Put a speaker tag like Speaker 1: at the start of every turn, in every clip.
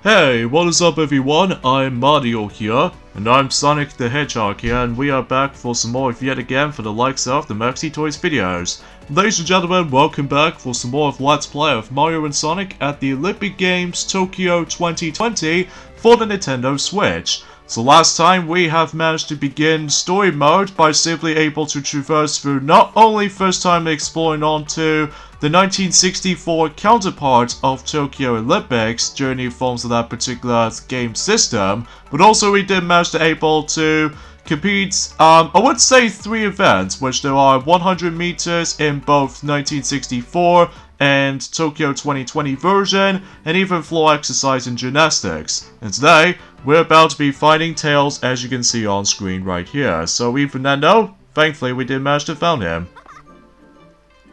Speaker 1: Hey, what is up everyone? I'm Mario here, and I'm Sonic the Hedgehog here, and we are back for some more yet again for the likes of the Maxi Toys videos. Ladies and gentlemen, welcome back for some more of Let's Play of Mario and Sonic at the Olympic Games Tokyo 2020 for the Nintendo Switch. So last time we have managed to begin story mode by simply able to traverse through not only first time exploring onto the 1964 counterpart of Tokyo Olympics during the forms of that particular game system, but also we did manage to able to compete, I would say 3 events, which there are 100 meters in both 1964 and Tokyo 2020 version, and even floor exercise and gymnastics. And today, we're about to be fighting Tails, as you can see on screen right here. So even Nendo, thankfully we did manage to find him.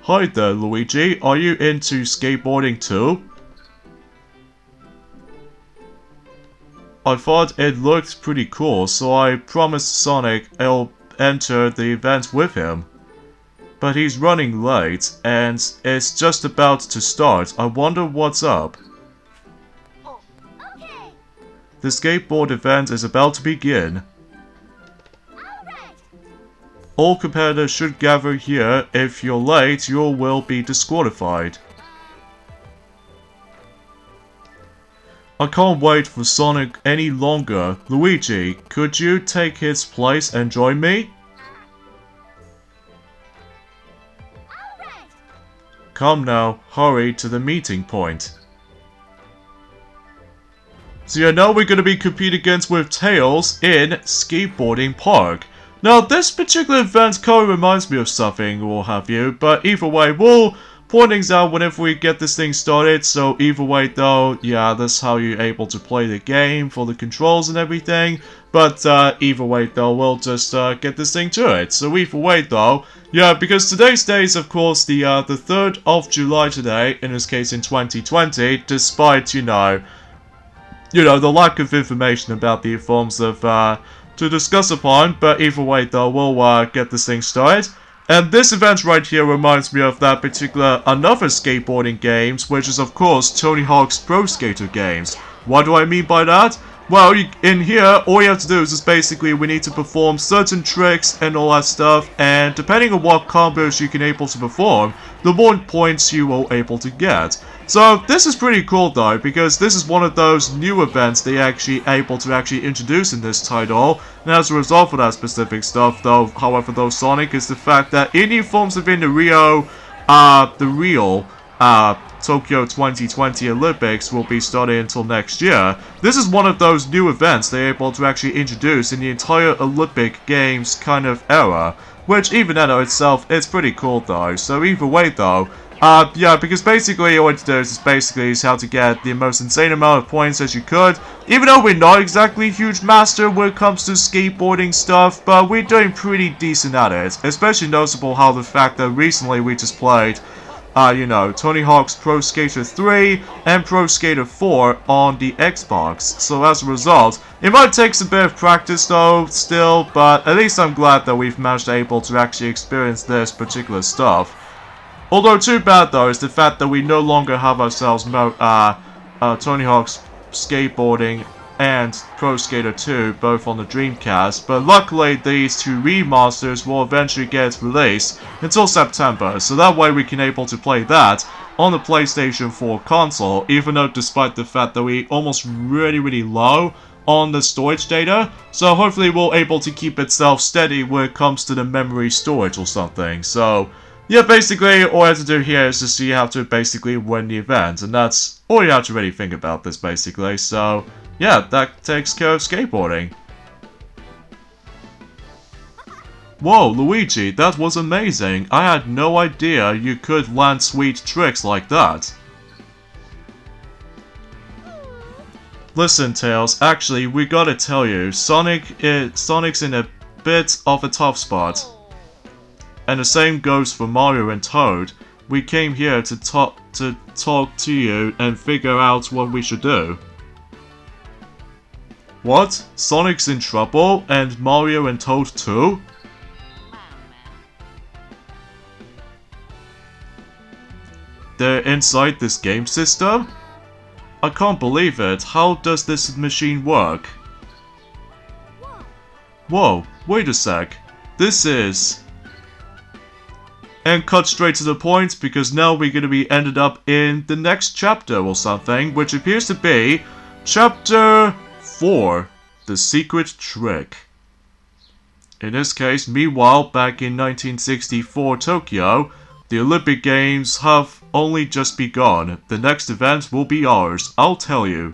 Speaker 1: Hi there, Luigi. Are you into skateboarding too? I thought it looked pretty cool, so I promised Sonic I'll enter the event with him. But he's running late, and it's just about to start. I wonder what's up.
Speaker 2: Okay.
Speaker 1: The skateboard event is about to begin. All competitors should gather here. If you're late, you will be disqualified. I can't wait for Sonic any longer. Luigi, could you take his place and join me? Come now, hurry to the meeting point. So you know we're going to be competing against with Tails in Skateboarding Park. Now this particular event kind of reminds me of something or have you, but either way we'll point things out whenever we get this thing started. So either way though, yeah, that's how you're able to play the game for the controls and everything. But either way though, we'll just get this thing to it. So either way though, yeah, because today's day is of course the 3rd of July today, in this case in 2020, despite, you know, the lack of information about the forms of to discuss upon, but either way though, we'll get this thing started. And this event right here reminds me of that particular another skateboarding games, which is of course Tony Hawk's Pro Skater games. What do I mean by that? Well, in here, all you have to do is just basically we need to perform certain tricks and all that stuff, and depending on what combos you can able to perform, the more points you will able to get. So this is pretty cool though, because this is one of those new events they actually able to actually introduce in this title, and as a result of that specific stuff though, however though Sonic, is the fact that any forms of in the real Tokyo 2020 Olympics will be starting until next year. This is one of those new events they're able to actually introduce in the entire Olympic Games kind of era, which even in itself is pretty cool though. So either way though, yeah, because basically all you have to do is how to get the most insane amount of points as you could. Even though we're not exactly a huge master when it comes to skateboarding stuff, but we're doing pretty decent at it. Especially noticeable how the fact that recently we just played Tony Hawk's Pro Skater 3 and Pro Skater 4 on the Xbox. So as a result, it might take some bit of practice though, still, but at least I'm glad that we've managed to actually experience this particular stuff. Although too bad though is the fact that we no longer have ourselves Tony Hawk's Skateboarding and Pro Skater 2 both on the Dreamcast, but luckily these 2 remasters will eventually get released until September, so that way we can able to play that on the PlayStation 4 console, even though despite the fact that we almost really low on the storage data, so hopefully we'll able to keep itself steady when it comes to the memory storage or something. So yeah, basically all I have to do here is to see how to basically win the event, and that's all you have to really think about this basically. So yeah, that takes care of skateboarding. Whoa, Luigi, that was amazing. I had no idea you could land sweet tricks like that. Listen, Tails, actually, we gotta tell you, Sonic's in a bit of a tough spot. And the same goes for Mario and Toad. We came here to talk to you and figure out what we should do. What? Sonic's in trouble? And Mario and Toad too? They're inside this game system? I can't believe it. How does this machine work? Whoa, wait a sec. This is... And cut straight to the point, because now we're going to be ended up in the next chapter or something, which appears to be Chapter 4, The Secret Trick. In this case, meanwhile, back in 1964 Tokyo, the Olympic Games have only just begun. The next event will be ours, I'll tell you.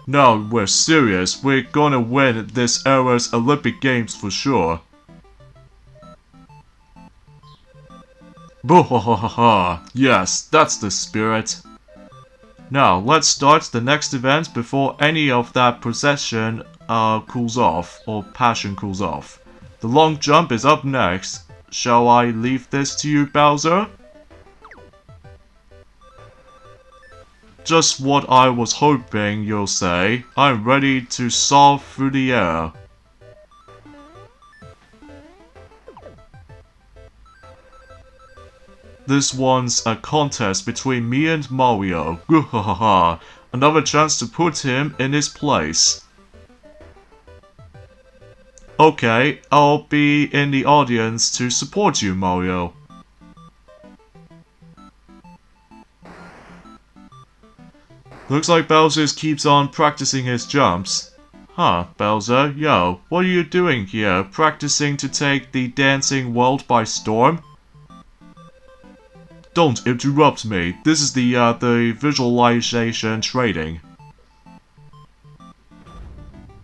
Speaker 1: No, we're serious. We're gonna win this era's Olympic Games for sure. Boo-ha-ha-ha-ha. Yes, that's the spirit. Now, let's start the next event before any of that procession cools off, or passion cools off. The long jump is up next. Shall I leave this to you, Bowser? Just what I was hoping you'll say. I'm ready to soar through the air. This one's a contest between me and Mario. Goo-ha-ha-ha. Another chance to put him in his place. Okay, I'll be in the audience to support you, Mario. Looks like Bowser keeps on practicing his jumps. Huh, Bowser, yo, what are you doing here? Practicing to take the dancing world by storm? Don't interrupt me. This is the visualization trading.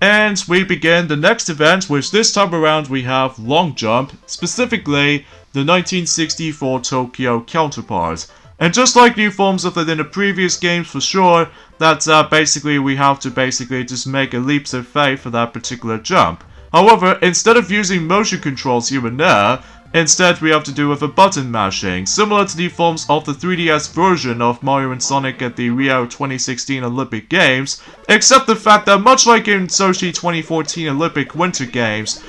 Speaker 1: And we begin the next event, which this time around we have long jump, specifically the 1964 Tokyo counterpart. And just like new forms of it in the previous games for sure, that basically we have to just make a leaps of faith for that particular jump. However, instead of using motion controls here and there, instead we have to do with a button mashing, similar to the forms of the 3DS version of Mario and Sonic at the Rio 2016 Olympic Games, except the fact that much like in Sochi 2014 Olympic Winter Games,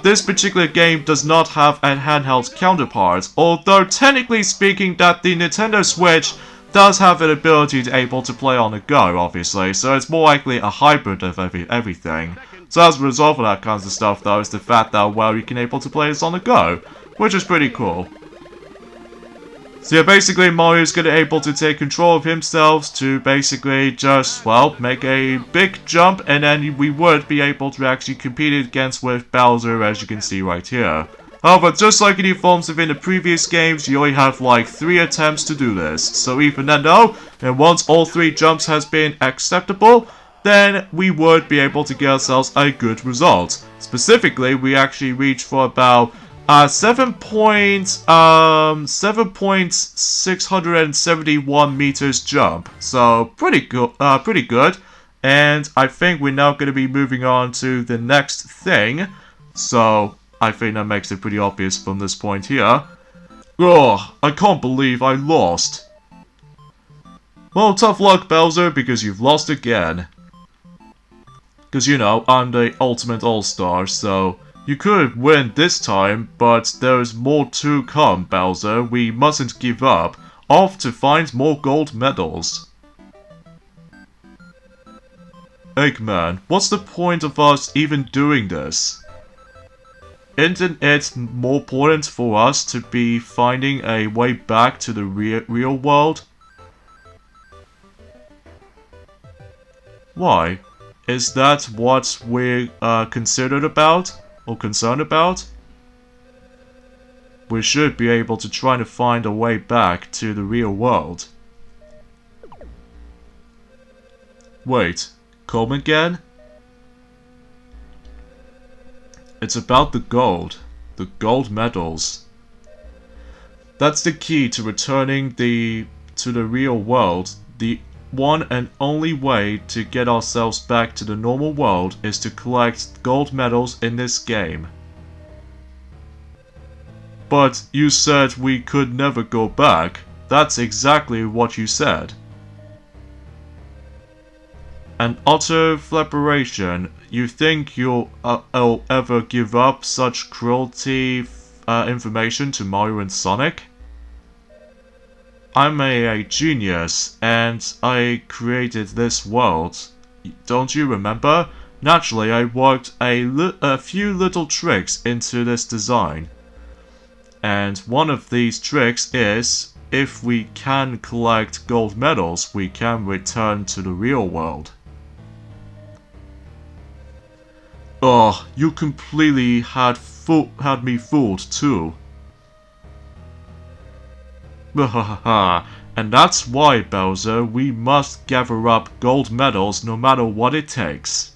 Speaker 1: this particular game does not have a handheld counterpart, although technically speaking that the Nintendo Switch does have an ability to able to play on the go, obviously, so it's more likely a hybrid of everything. So as a result of that kinds of stuff though, is the fact that, well, you can able to play this on the go, which is pretty cool. So yeah, basically Mario's gonna able to take control of himself to basically just, well, make a big jump, and then we would be able to actually compete against with Bowser, as you can see right here. However, just like in the forms of in the previous games, you only have like 3 attempts to do this. So even then though, and once all 3 jumps has been acceptable, then we would be able to get ourselves a good result. Specifically, we actually reached for about 7.671 meters jump. So pretty good. And I think we're now going to be moving on to the next thing. So I think that makes it pretty obvious from this point here. Ugh, I can't believe I lost. Well, tough luck, Bowser, because you've lost again. Because, you know, I'm the ultimate all-star, so you could win this time, but there's more to come, Bowser. We mustn't give up. Off to find more gold medals. Eggman, what's the point of us even doing this? Isn't it more important for us to be finding a way back to the real world? Why? Is that what we're considered about? Or concerned about? We should be able to try to find a way back to the real world. Wait, come again? It's about the gold medals. That's the key to returning to the real world. The one and only way to get ourselves back to the normal world is to collect gold medals in this game. But you said we could never go back. That's exactly what you said. An utter flappation. You think you'll ever give up such cruelty information to Mario and Sonic? I'm a genius, and I created this world. Don't you remember? Naturally, I worked a few little tricks into this design. And one of these tricks is, if we can collect gold medals, we can return to the real world. Oh, you completely had me fooled too. And that's why, Bowser, we must gather up gold medals no matter what it takes.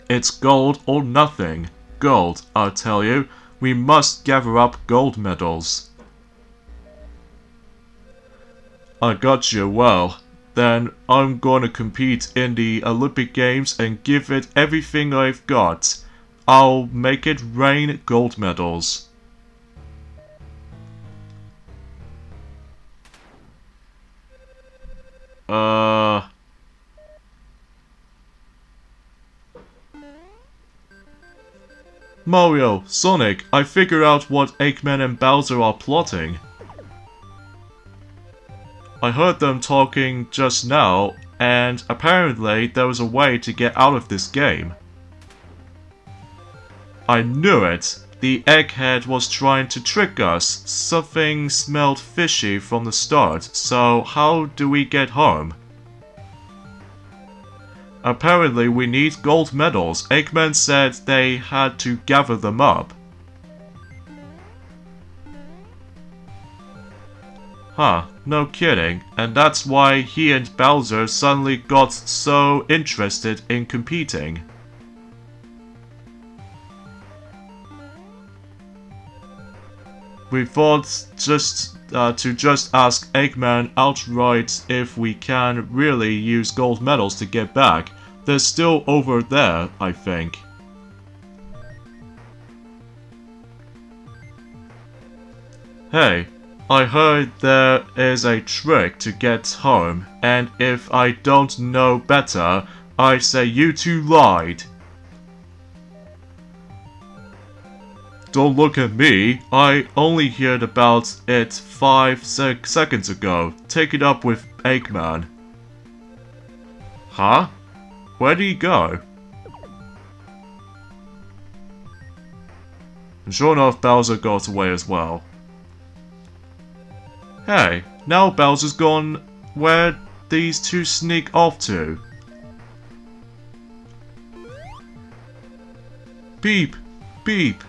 Speaker 1: It's gold or nothing. Gold, I tell you. We must gather up gold medals. I got you. Well, then I'm gonna compete in the Olympic Games and give it everything I've got. I'll make it rain gold medals. Mario, Sonic, I figured out what Eggman and Bowser are plotting. I heard them talking just now, and apparently there was a way to get out of this game. I knew it! The egghead was trying to trick us. Something smelled fishy from the start, so how do we get home? Apparently we need gold medals. Eggman said they had to gather them up. Huh, no kidding. And that's why he and Bowser suddenly got so interested in competing. We thought to just ask Eggman outright if we can really use gold medals to get back. They're still over there, I think. Hey, I heard there is a trick to get home, and if I don't know better, I say you two lied. Don't look at me, I only heard about it 5 seconds ago. Take it up with Eggman. Huh? Where did he go? And sure enough, Bowser got away as well. Hey, now Bowser's gone. Where'd these two sneak off to? Beep! Beep!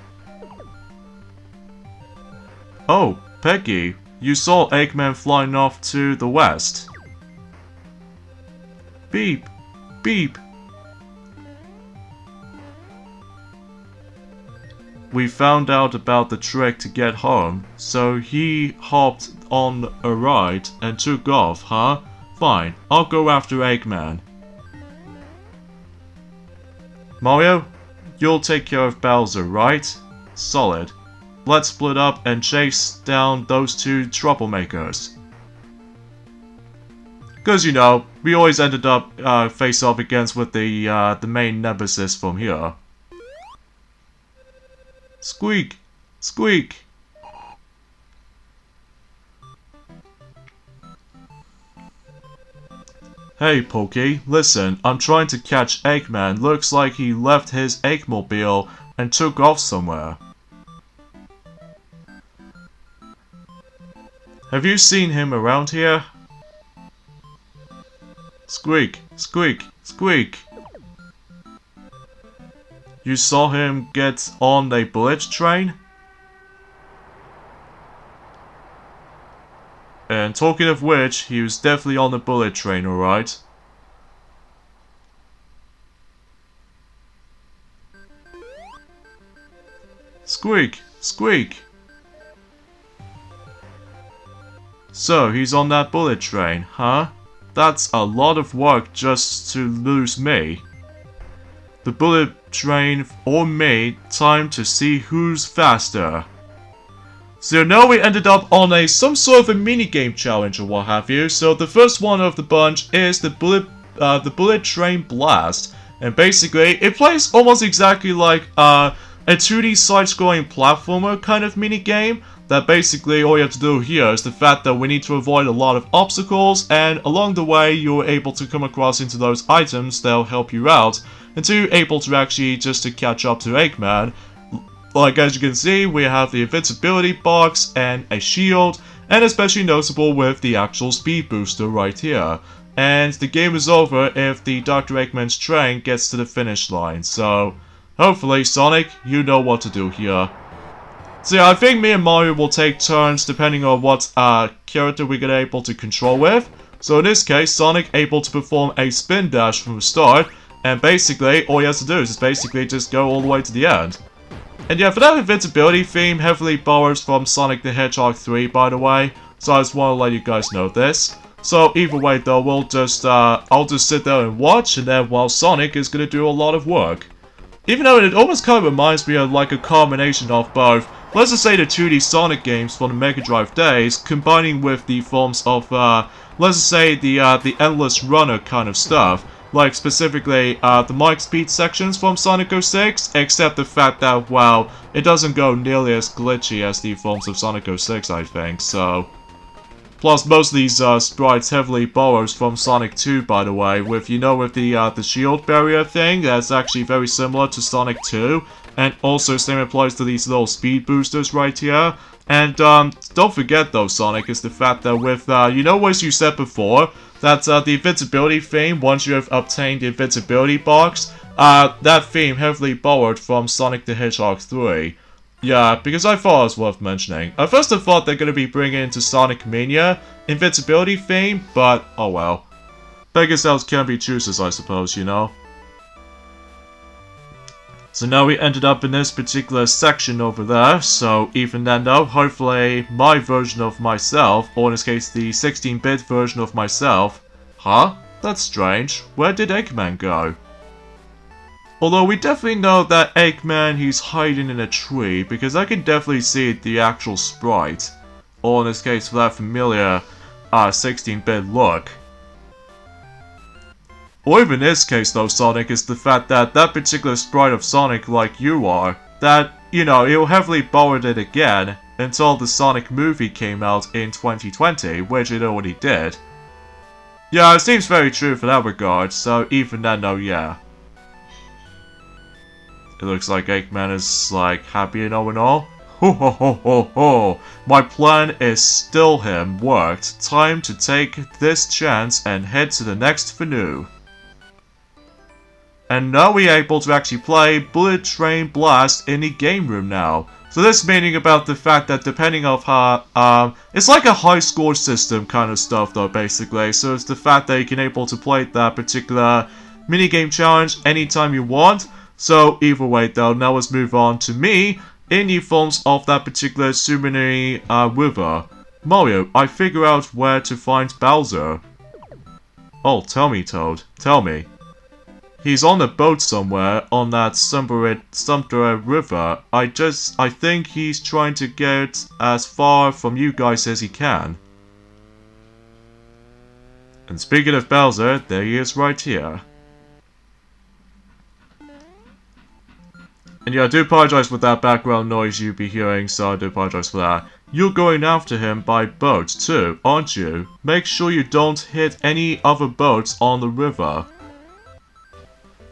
Speaker 1: Oh, Peggy, you saw Eggman flying off to the west. Beep! Beep! We found out about the trick to get home, so he hopped on a ride and took off, huh? Fine, I'll go after Eggman. Mario, you'll take care of Bowser, right? Solid. Let's split up and chase down those two troublemakers. Cause you know, we always ended up face off against with the main nemesis from here. Squeak! Squeak! Hey Pokey, listen, I'm trying to catch Eggman. Looks like he left his Eggmobile and took off somewhere. Have you seen him around here? Squeak, squeak, squeak. You saw him get on a bullet train? And talking of which, he was definitely on the bullet train, alright? Squeak, squeak. So, he's on that bullet train, huh? That's a lot of work just to lose me. The bullet train or me, time to see who's faster. So now we ended up on some sort of a mini-game challenge or what have you. So the first one of the bunch is the bullet train blast. And basically, it plays almost exactly like a 2D side-scrolling platformer kind of mini-game. that basically all you have to do here is the fact that we need to avoid a lot of obstacles, and along the way you're able to come across into those items that'll help you out, and to able to actually just to catch up to Eggman. Like as you can see, we have the invincibility box and a shield, and especially noticeable with the actual speed booster right here. And the game is over if the Dr. Eggman's train gets to the finish line, so hopefully Sonic, you know what to do here. So yeah, I think me and Mario will take turns depending on what character we're gonna able to control with. So in this case, Sonic able to perform a spin dash from the start, and basically all he has to do is basically just go all the way to the end. And yeah, for that invincibility theme, heavily borrowed from Sonic the Hedgehog 3, by the way. So I just want to let you guys know this. So either way though, we'll just, I'll just sit there and watch, and then while Sonic is gonna do a lot of work. Even though it almost kind of reminds me of like a combination of both, let's just say the 2D Sonic games from the Mega Drive days, combining with the forms of, let's just say the Endless Runner kind of stuff. Like specifically, the Mike Speed sections from Sonic 06, except the fact that, well, it doesn't go nearly as glitchy as the forms of Sonic 06, I think, so. Plus, most of these sprites heavily borrows from Sonic 2, by the way, with, you know, with the shield barrier thing, that's actually very similar to Sonic 2, and also same applies to these little speed boosters right here. And, don't forget though, Sonic, is the fact that with, you know, as you said before, that the invincibility theme, once you have obtained the invincibility box, that theme heavily borrowed from Sonic the Hedgehog 3. Yeah, because I thought it was worth mentioning. At first I thought they're going to be bringing into Sonic Mania invincibility theme, but oh well. Beggars selves can be choosers, I suppose, you know. So now we ended up in this particular section over there, so even then though, hopefully my version of myself, or in this case the 16-bit version of myself... Huh? That's strange. Where did Eggman go? Although we definitely know that Eggman, he's hiding in a tree, because I can definitely see the actual sprite. Or in this case, for that familiar 16-bit look. Or even in this case though, Sonic, is the fact that that particular sprite of Sonic, like you are, that, you know, he'll heavily borrowed it again until the Sonic movie came out in 2020, which it already did. Yeah, it seems very true for that regard, so even then though, yeah. It looks like Eggman is, like, happy and all. Ho ho ho ho ho! My plan is still him worked. Time to take this chance and head to the next venue. And now we're able to actually play Bullet Train Blast in the game room now. So this meaning about the fact that depending on how, it's like a high score system kind of stuff though basically. So it's the fact that you can able to play that particular minigame challenge anytime you want. So either way though, now let's move on to me in the forms of that particular Summoning River. Mario, I figure out where to find Bowser. Oh, tell me Toad, tell me. He's on a boat somewhere on that Sumter River. I think he's trying to get as far from you guys as he can. And speaking of Bowser, there he is right here. And yeah, I do apologize for that background noise you'll be hearing, so I do apologize for that. You're going after him by boat too, aren't you? Make sure you don't hit any other boats on the river.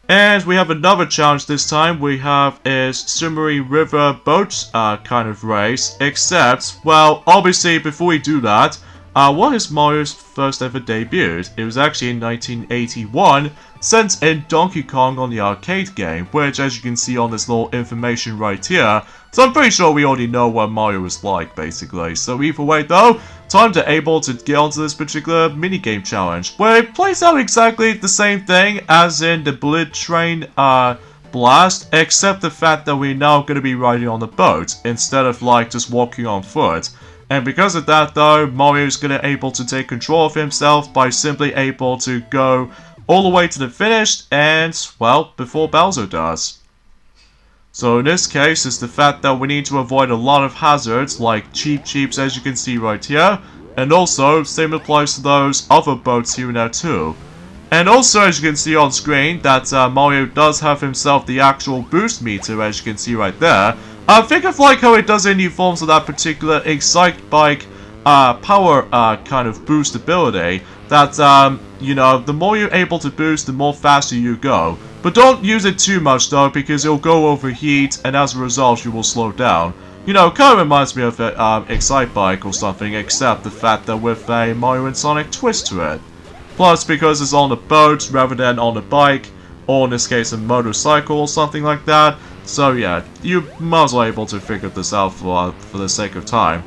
Speaker 1: And we have another challenge this time. We have a Summery River boat kind of race. Except, well, obviously before we do that, what is Mario's first ever debuted? It was actually in 1981, sent in Donkey Kong on the arcade game, which as you can see on this little information right here, so I'm pretty sure we already know what Mario was like, basically. So either way though, time to able to get onto this particular minigame challenge, where it plays out exactly the same thing as in the Bullet Train Blast, except the fact that we're now going to be riding on the boat, instead of like just walking on foot. And because of that though, Mario's going to able to take control of himself by simply able to go all the way to the finish, and, well, before Bowser does. So in this case, it's the fact that we need to avoid a lot of hazards, like Cheeps as you can see right here, and also, same applies to those other boats here and there too. And also, as you can see on screen, that Mario does have himself the actual boost meter, as you can see right there, I think of like how it does in new forms of that particular Excite Bike power kind of boost ability. That, you know, the more you're able to boost, the more faster you go. But don't use it too much though, because it'll go overheat, and as a result, you will slow down. You know, kind of reminds me of Excite Bike or something, except the fact that with a Mario and Sonic twist to it. Plus, because it's on a boat rather than on a bike, or in this case a motorcycle or something like that. So yeah, you might as well able to figure this out for the sake of time.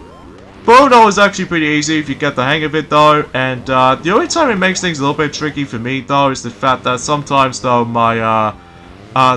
Speaker 1: Bono is actually pretty easy if you get the hang of it though, and the only time it makes things a little bit tricky for me though is the fact that sometimes though my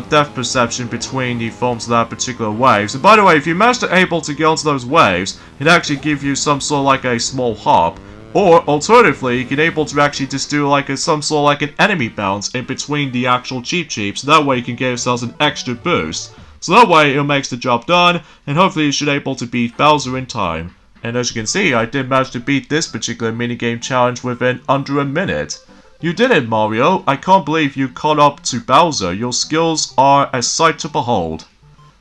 Speaker 1: depth perception between the forms of that particular waves. And by the way, if you manage to able to get onto those waves, it actually gives you some sort of like a small hop. Or alternatively, you can able to actually just do like some sort of like an enemy bounce in between the actual Cheep Cheeps. So that way you can give yourselves an extra boost. So that way it makes the job done, and hopefully you should able to beat Bowser in time. And as you can see, I did manage to beat this particular minigame challenge within under a minute. You did it, Mario. I can't believe you caught up to Bowser. Your skills are a sight to behold.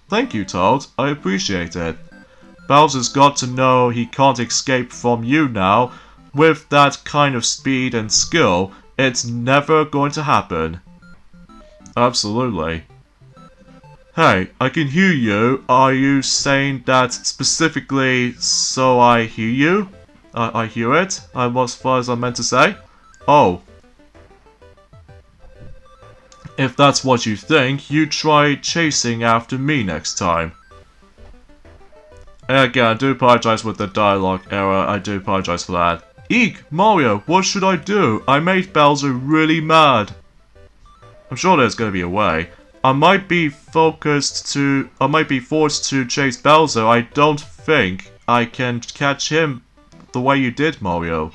Speaker 1: Thank you, Toad. I appreciate it. Bowser's got to know he can't escape from you now. With that kind of speed and skill, it's never going to happen. Absolutely. Hey, I can hear you. Are you saying that specifically so I hear you? I hear it. As far as I meant to say. Oh. If that's what you think, you try chasing after me next time. Again, I do apologize with the dialogue error. I do apologize for that. Eek, Mario, what should I do? I made Bowser really mad. I'm sure there's gonna be a way. I might be forced to chase Bowser. I don't think I can catch him the way you did, Mario.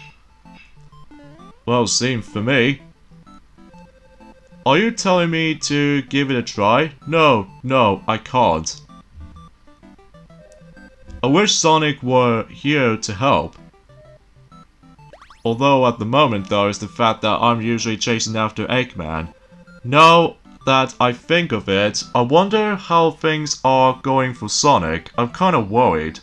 Speaker 1: Well, same for me. Are you telling me to give it a try? No, I can't. I wish Sonic were here to help. Although at the moment though is the fact that I'm usually chasing after Eggman. Now that I think of it, I wonder how things are going for Sonic. I'm kinda worried.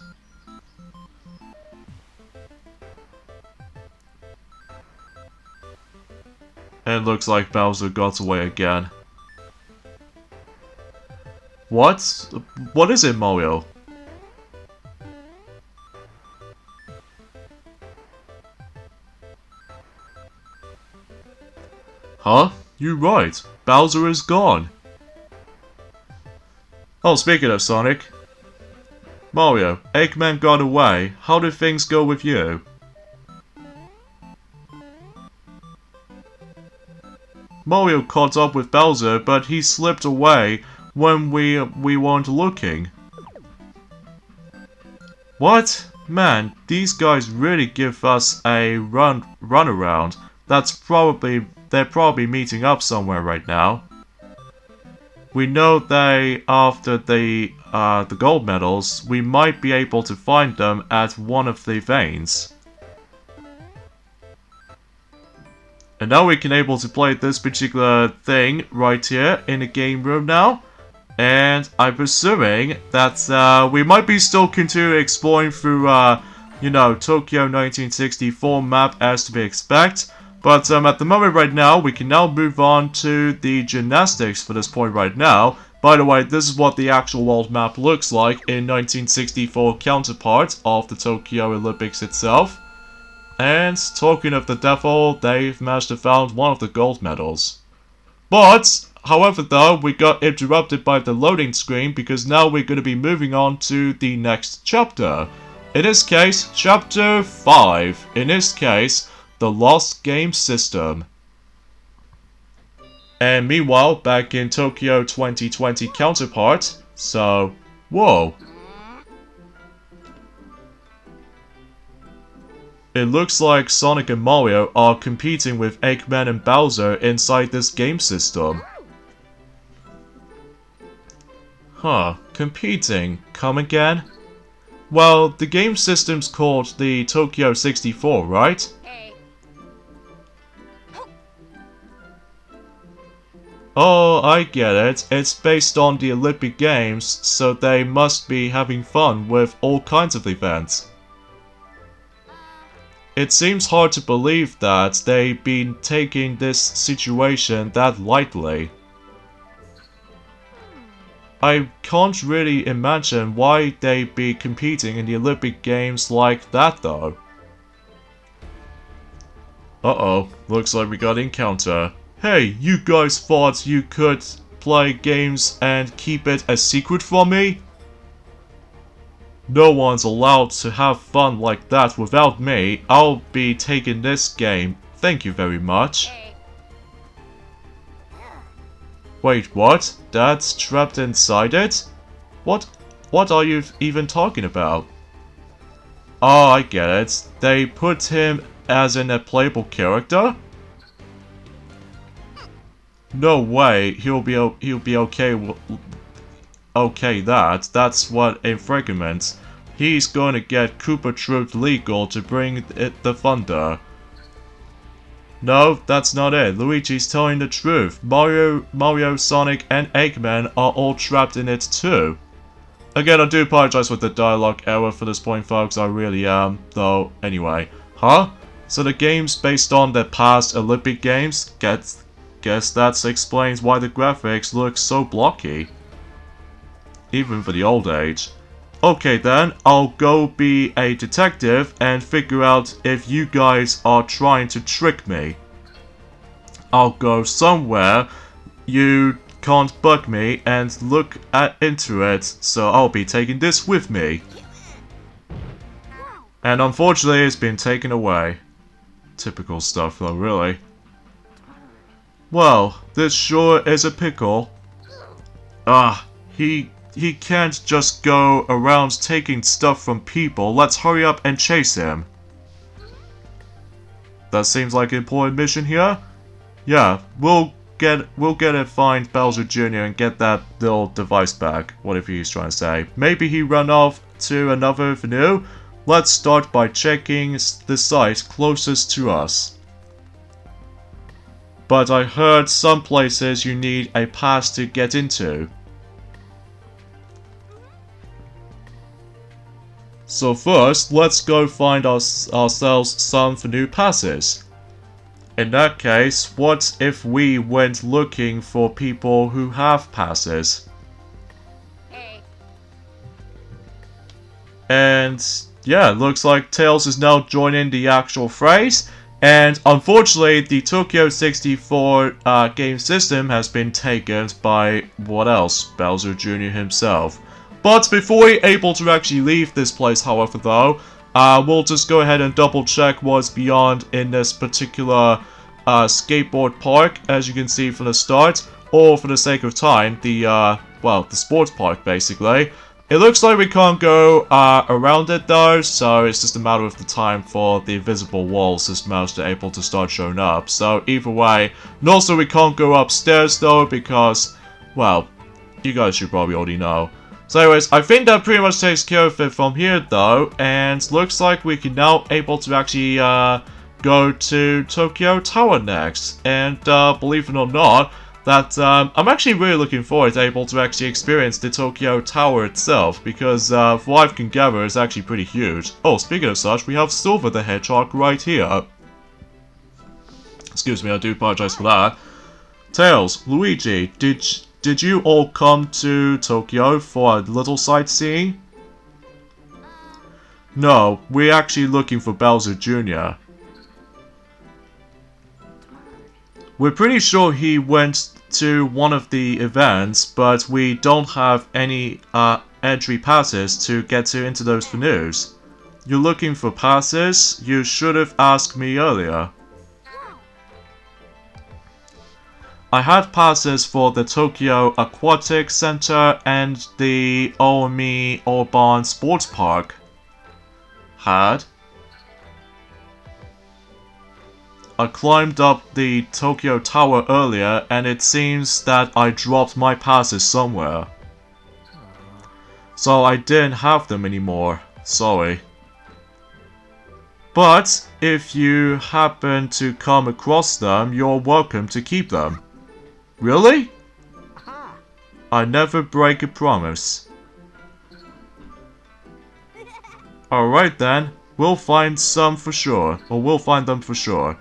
Speaker 1: It looks like Bowser got away again. What? What is it, Mario? Huh? You're right. Bowser is gone. Oh, speaking of Sonic. Mario, Eggman got away. How did things go with you? Mario caught up with Bowser, but he slipped away when we weren't looking. What? Man, these guys really give us a run around. They're probably meeting up somewhere right now. We know they after the gold medals, we might be able to find them at one of the veins. And now we can able to play this particular thing right here in the game room now. And I'm presuming that we might be still continue exploring through, you know, Tokyo 1964 map as to be expected. But at the moment right now, we can now move on to the gymnastics for this point right now. By the way, this is what the actual world map looks like in 1964 counterpart of the Tokyo Olympics itself. And talking of the devil, they've managed to found one of the gold medals. But, however though, we got interrupted by the loading screen because now we're going to be moving on to the next chapter. In this case, chapter 5. In this case, the Lost Game System. And meanwhile, back in Tokyo 2020 counterpart, so, whoa. It looks like Sonic and Mario are competing with Eggman and Bowser inside this game system. Huh, competing, come again? Well, the game system's called the Tokyo 64, right? Oh, I get it. It's based on the Olympic Games, so they must be having fun with all kinds of events. It seems hard to believe that they've been taking this situation that lightly. I can't really imagine why they'd be competing in the Olympic Games like that though. Uh-oh, looks like we got an encounter. Hey, you guys thought you could play games and keep it a secret from me? No one's allowed to have fun like that without me. I'll be taking this game. Thank you very much. Wait, what? Dad's trapped inside it? What are you even talking about? Oh, I get it. They put him as in a playable character? No way. He'll be okay. Okay, that's what a fragment. He's going to get Koopa Troop legal to bring it the thunder. No, that's not it. Luigi's telling the truth. Mario, Sonic, and Eggman are all trapped in it too. Again, I do apologize with the dialogue error for this point, folks. I really am, though. Anyway. Huh? So the game's based on the past Olympic Games? Guess that explains why the graphics look so blocky. Even for the old age. Okay then, I'll go be a detective and figure out if you guys are trying to trick me. I'll go somewhere you can't bug me and look into it, so I'll be taking this with me. And unfortunately it's been taken away. Typical stuff though, really. Well, this sure is a pickle. He can't just go around taking stuff from people. Let's hurry up and chase him. That seems like an important mission here. Yeah, we'll get it, find Bowser Jr. and get that little device back. Whatever he's trying to say. Maybe he ran off to another avenue. Let's start by checking the site closest to us. But I heard some places you need a pass to get into. So first, let's go find ourselves some new passes. In that case, what if we went looking for people who have passes? And yeah, looks like Tails is now joining the actual phrase. And unfortunately, the Tokyo 64 game system has been taken by, what else? Bowser Jr. himself. But before we're able to actually leave this place, however, though, we'll just go ahead and double check what's beyond in this particular skateboard park, as you can see from the start, or for the sake of time, the sports park, basically. It looks like we can't go around it, though, so it's just a matter of the time for the invisible walls this mouse to able to start showing up. So either way, and also we can't go upstairs, though, because, well, you guys should probably already know. So anyways, I think that pretty much takes care of it from here though, and looks like we can now able to actually go to Tokyo Tower next. And believe it or not, that I'm actually really looking forward to able to actually experience the Tokyo Tower itself, because from what I can gather, it's actually pretty huge. Oh, speaking of such, we have Silver the Hedgehog right here. Excuse me, I do apologize for that. Tails, Luigi, did you all come to Tokyo for a little sightseeing? No, we're actually looking for Bowser Jr. We're pretty sure he went to one of the events, but we don't have any entry passes to get into those venues. You're looking for passes? You should have asked me earlier. I had passes for the Tokyo Aquatic Center and the Omi Urban Sports Park. Had. I climbed up the Tokyo Tower earlier and it seems that I dropped my passes somewhere. So I didn't have them anymore. Sorry. But if you happen to come across them, you're welcome to keep them. Really? I never break a promise. Alright then, we'll find some for sure, or we'll find them for sure.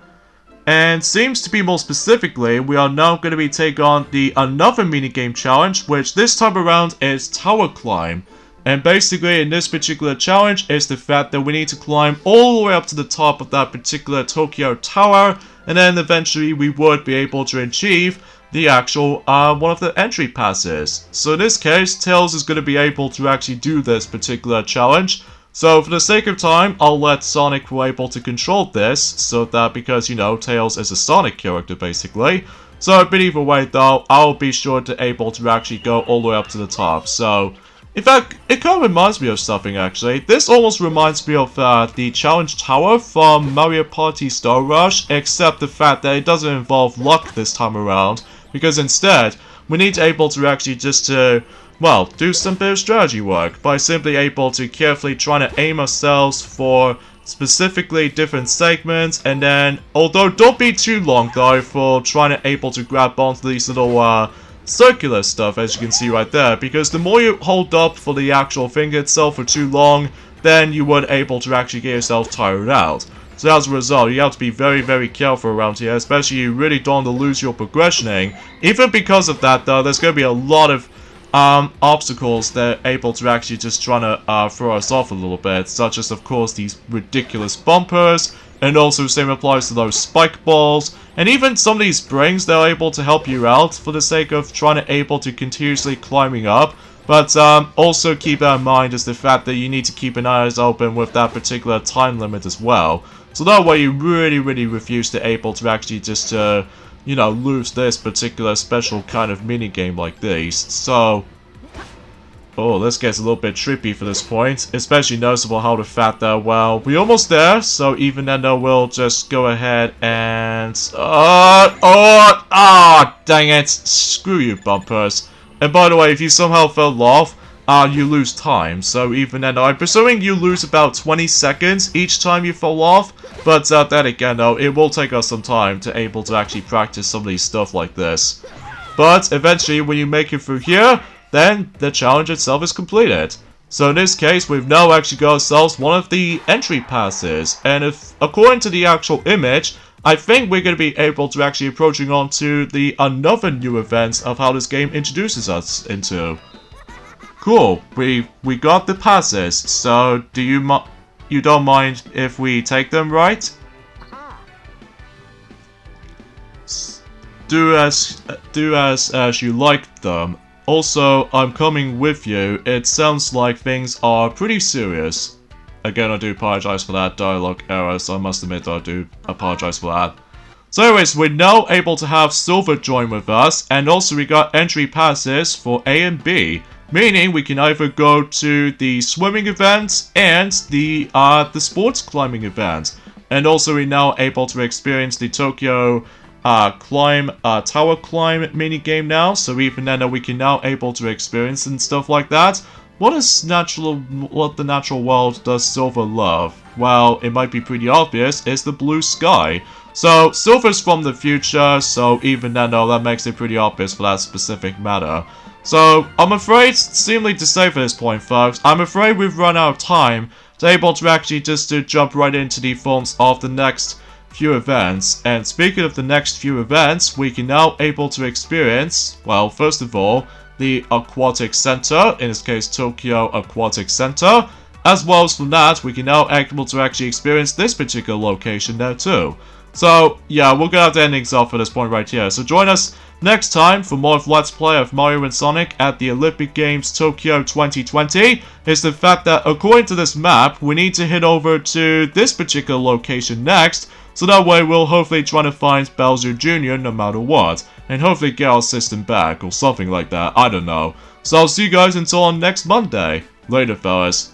Speaker 1: And seems to be more specifically, we are now going to be taking on another minigame challenge, which this time around is Tower Climb. And basically in this particular challenge is the fact that we need to climb all the way up to the top of that particular Tokyo Tower, and then eventually we would be able to achieve the actual one of the entry passes. So in this case, Tails is going to be able to actually do this particular challenge. So for the sake of time, I'll let Sonic be able to control this, so that because, you know, Tails is a Sonic character basically. So but either way though, I'll be sure to able to actually go all the way up to the top. So, in fact, it kind of reminds me of something actually. This almost reminds me of the Challenge Tower from Mario Party Star Rush, except the fact that it doesn't involve luck this time around, because instead, we need to able to actually just well, do some bit of strategy work by simply able to carefully trying to aim ourselves for specifically different segments, and then, although don't be too long though for trying to able to grab onto these little circular stuff, as you can see right there, because the more you hold up for the actual thing itself for too long, then you would able to actually get yourself tired out. So as a result, you have to be very, very careful around here, especially you really don't want to lose your progressioning. Even because of that though, there's going to be a lot of obstacles that are able to actually just trying to throw us off a little bit, such as of course these ridiculous bumpers, and also same applies to those spike balls, and even some of these springs that are able to help you out for the sake of trying to able to continuously climbing up. But also keep that in mind is the fact that you need to keep an eye open with that particular time limit as well. So that way you really refuse to able to actually just you know, lose this particular special kind of minigame like these. So, oh, this gets a little bit trippy for this point. Especially noticeable how the fact that, well, we're almost there. So even then though, we'll just go ahead and... dang it. Screw you, bumpers. And by the way, if you somehow fell off, you lose time. So even then, I'm presuming you lose about 20 seconds each time you fall off. But then again though, it will take us some time to able to actually practice some of these stuff like this. But eventually, when you make it through here, then the challenge itself is completed. So in this case, we've now actually got ourselves one of the entry passes. And if, according to the actual image, I think we're going to be able to actually approaching on to another new event of how this game introduces us into. Cool, we got the passes, so do you don't mind if we take them, right? Do as you like them. Also, I'm coming with you. It sounds like things are pretty serious. Again, I do apologize for that dialogue error, so I must admit I do apologize for that. So anyways, we're now able to have Silver join with us, and also we got entry passes for A and B. Meaning we can either go to the swimming event and the sports climbing event. And also we're now able to experience the Tokyo tower climb minigame now. So even then we can now able to experience and stuff like that. What the natural world does Silver love? Well, it might be pretty obvious, it's the blue sky. So Silver's from the future, so even then though, that makes it pretty obvious for that specific matter. So, I'm afraid, seemingly to say for this point, folks, I'm afraid we've run out of time to able to actually just to jump right into the forms of the next few events. And speaking of the next few events, we can now able to experience, well, first of all, the Aquatic Center, in this case, Tokyo Aquatic Center. As well as from that, we can now able to actually experience this particular location there too. So, yeah, we're gonna have to end things off at this point right here. So join us next time for more of Let's Play of Mario and Sonic at the Olympic Games Tokyo 2020. Is the fact that according to this map, we need to head over to this particular location next. So that way we'll hopefully try to find Bowser Jr. no matter what. And hopefully get our system back or something like that. I don't know. So I'll see you guys until on next Monday. Later, fellas.